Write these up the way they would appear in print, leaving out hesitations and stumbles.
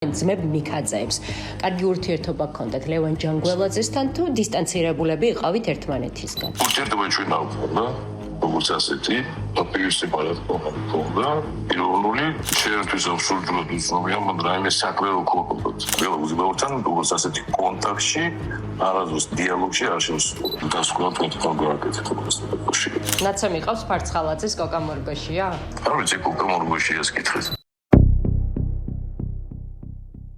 ძმებ მიქაძეებს. კარგი ურთიერთობა გქონდათ ლევან ჯანგველაძესთან თუ დისტანცირებულები იყავით ერთმანეთისგან? ურთიერთობა ჩვენ არ გვქონდა, როგორც ასეთი, პირისი პარადოქსი გქონდა. პირველი შეერთვის აბსოლუტურად უცნობია, მაგრამ რაიმე საქმე რო გქონდათ. ველოზებთან როგორც ასეთი კონტაქტში, არასდროს დიალოგში არ შევსრულე. დასკვნად თქვენ გააკეთეთ ეს. ნაცემ იყავს ფარცხალაძის კოკა მორგოშია? არ ვიცი კოკა მორგოშიას კითხეთ.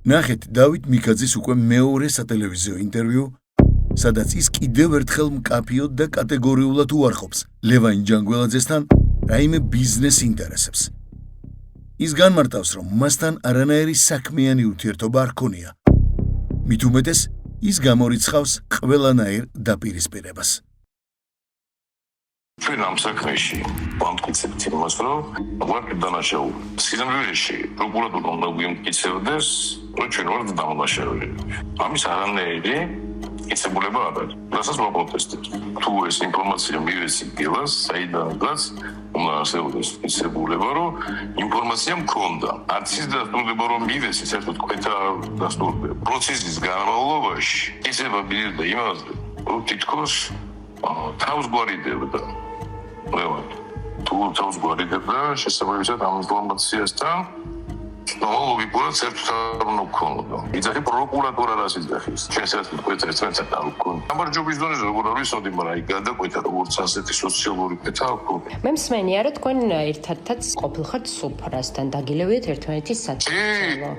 ნახეთ დავით მიქაძის უკვე მეორე სატელევიზიო ინტერვიუ, სადაც ის კიდევ ერთხელ მკაფიოდ და კატეგორიულად უარყოფს ლევან ჯანგველაძესთან რაიმე ბიზნეს ინტერესებს. ის განმარტავს, რომ მასთან არანაირი საქმიანი ურთიერთობა არ ჰქონია. მით უმეტეს, ის გამორიცხავს ყველანაირ დაპირისპირებას. ჩვენ ამ საქმეში ვამტკიცებთ იმას, რომ ვართ დანაშაული. სიზმრიეში პროკურატურა უნდა გვიმტკიცებდეს, რომ ჩვენ ვართ დამნაშავეები. ამის არანაირი მტკიცებულება არ არის. რასაც ვაპროტესტებთ. თუ ეს ინფორმაცია მივეცით დილას, საიდანაც უნდა არსებობდეს მტკიცებულება, რომ ინფორმაცია მქონდა. არც ის დასტურდება, რომ მივეცით საერთოდ კვეთა დასტურდება. პროცესის განმავლობაში ისება მივიდა იმაზე, რომ თითქოს თავს გვარიდებდა. თუ თავს გვარიდებდა, შესაბამისად ამ ინფორმაციასთან ლოგიკურად საერთოდ არ უნდა გქონოდა. იძახი პროკურატურა რას იძახის? ჩვენ საერთოდ კვეთა ერთმანეთს არ გვქონდა. გამარჯვების დონეზე როგორ არის ვისოდი, მაგრამ აი გადაკვეთა როგორც ასეთი სოციალური კვეთა არ გვქონდა. მე მსმენია, რომ თქვენ ერთადაც ყოფილხართ სუფრასთან, დაგილევიათ ერთმანეთის საცხოვრებლო.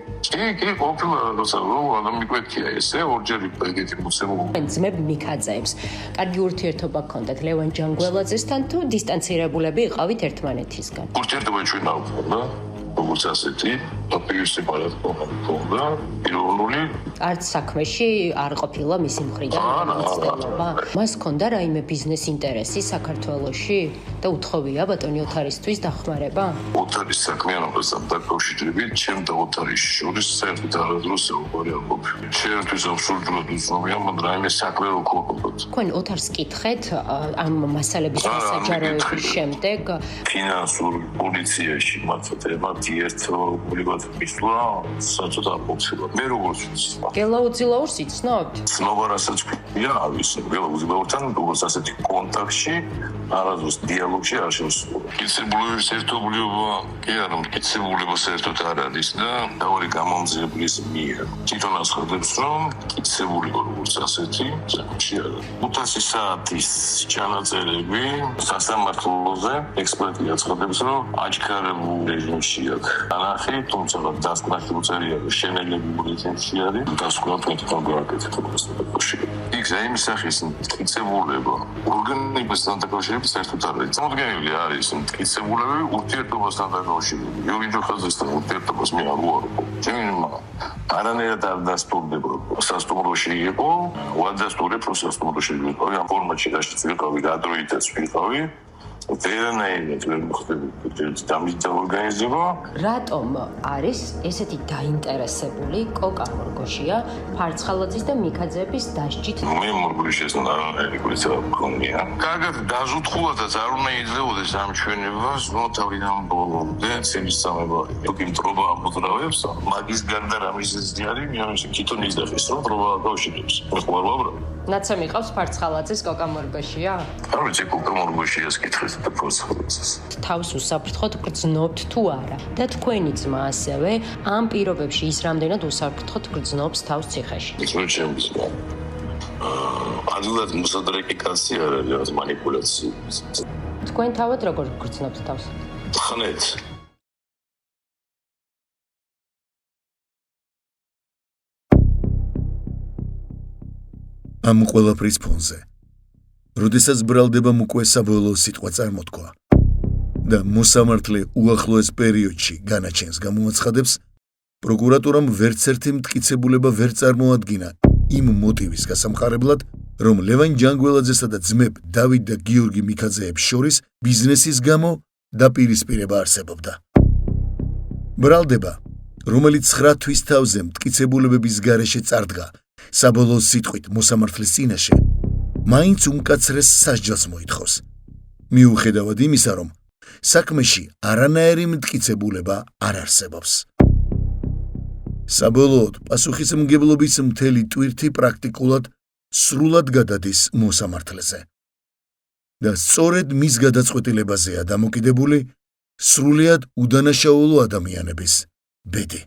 კი, ყოფილა, როცა ადამიანიკვეთია ესე, ორჯერ ეგეთი მოცემული. ძმებ მიქაძეებს. კარგი ურთიერთობა გქონდათ ლევან ჯანგველაძესთან თუ დისტანცირებულები იყავით ერთმანეთისგან? ურთიერთობა ჩვენ არ გვქონდა. როგორც ასეთი, პირისი პარადოქსი გქონდა. პირველი არც საქმეში არ ყოფილა მისი მხრიდან მიცდელობა. მას ჰქონდა რაიმე ბიზნეს ინტერესი საქართველოში და უთხოვია ბატონი ოთარისთვის დახმარება? ოთარის საქმიანობასთან დაკავშირებით, ჩემ და ოთარის შორის საერთოდ არასდროს საუბარი არ ყოფილა. შეერთვის აბსოლუტურად უცნობია, მაგრამ რაიმე საქმე რო გქონდათ. თქვენ ოთარს კითხეთ ამ მასალების დასაჯაროების შემდეგ? ფინანსურ პოლიციაში მართლაც ერთობლივად მისვლა საერთოდ არ მოხდა. მე როგორც ვიცი. გელაუძილაურს იცნობთ? ცნობა რასაც ქვია, არ ვიცი. გელაუძილაურთან როგორც ასეთი კონტაქტში, არასდროს დიალოგში არ შევსრულე. მტკიცებულების ერთობლივობა კი არა, მტკიცებულება საერთოდ არ არის და თავი გამომძიებლის მიერ. თვითონ ასხადებს, რომ მტკიცებულება როგორც ასეთი საქმეში არ არის. 500 საათის ჩანაწერები სასამართლოზე ექსპერტი აცხადებს, რომ აჩქარებულ რეჟიმში ანახი, თუმცა დასკვნაში უწერია, რომ შენელებული რეჟიმში არის, დასკვნად თქვენ გააკეთეთ ეს. იქ იმის სახის მტკიცებულება ორგანიზმებთან დაკავშირებით საერთოდ არ არის. წარმოდგენილი არის მტკიცებულებები ურთიერთობასთან დაკავშირებით. იურიდიულ ხაზისთან ურთიერთობას მე არ ვუარყოფ. ჩემმა არანაირად არ დასტურდება სასტუმროში იყო, ვადასტურებ რომ სასტუმროში ვიყავი, ამ ფორმატში რაშიც ვიყავი, გადროითაც ვიყავი. ვერანაირად ვერ მოხდებოდა დამიჯდა ორგანიზება. რატომ არის ესეთი დაინტერესებული კოკა მორგოშია ფარცხალაძის და მიქაძეების დასჯით? მე მორგოშიას არანაირი კვეთა მქონია. კარგად დაზუთხულადაც არ უნდა იძლეოდეს ამ ჩვენებას, რომ თავიდან ბოლომდე ცემისწამება. თუკი მტრობა ამოძრავებს, მაგის გარდა რამის ზიარი, მიანში თვითონ იძახის, რომ მტრობა აკავშირებს. მოყვარ ვაბრალ. ნაცემ იყავს ფარცხალაძის კოკა მორგოშია? არ ვიცი კოკა მორგოშიას კითხეთ და ფარცხალაძის. თავს უსაფრთხოდ გრძნობთ თუ არა? და თქვენი ძმა ასევე ამ პირობებში ის რამდენად უსაფრთხოდ გრძნობს თავს ციხეში? ისმენ ჩემს ადვილად მოსადრეკი კაცი არ არის მანიპულაცია. თქვენ თავად როგორ გრძნობთ თავს? ხნეთ. ამ ყველაფრის ფონზე, როდესაც ბრალდებამ უკვე საბოლოო სიტყვა წარმოთქვა და მოსამართლე უახლოეს პერიოდში განაჩენს გამოაცხადებს, პროკურატურამ ვერცერთი მტკიცებულება ვერ წარმოადგინა იმ მოტივის გასამხარებლად, რომ ლევან ჯანგველაძესა და ძმებ დავით და გიორგი მიქაძეებს შორის ბიზნესის გამო დაპირისპირება არსებობდა. ბრალდება, რომელიც 9 თვის თავზე მტკიცებულებების გარეშე წარდგა საბოლოო სიტყვით მოსამართლის წინაშე, მაინც უმკაცრეს სასჯელს მოითხოვს. მიუხედავად იმისა, რომ საქმეში არანაირი მტკიცებულება არ არსებობს. საბოლოოდ პასუხისმგებლობის მთელი ტვირთი პრაქტიკულად სრულად გადადის მოსამართლეზე. და სწორედ მის გადაწყვეტილებაზეა დამოკიდებული სრულიად უდანაშაულო ადამიანების ბედი.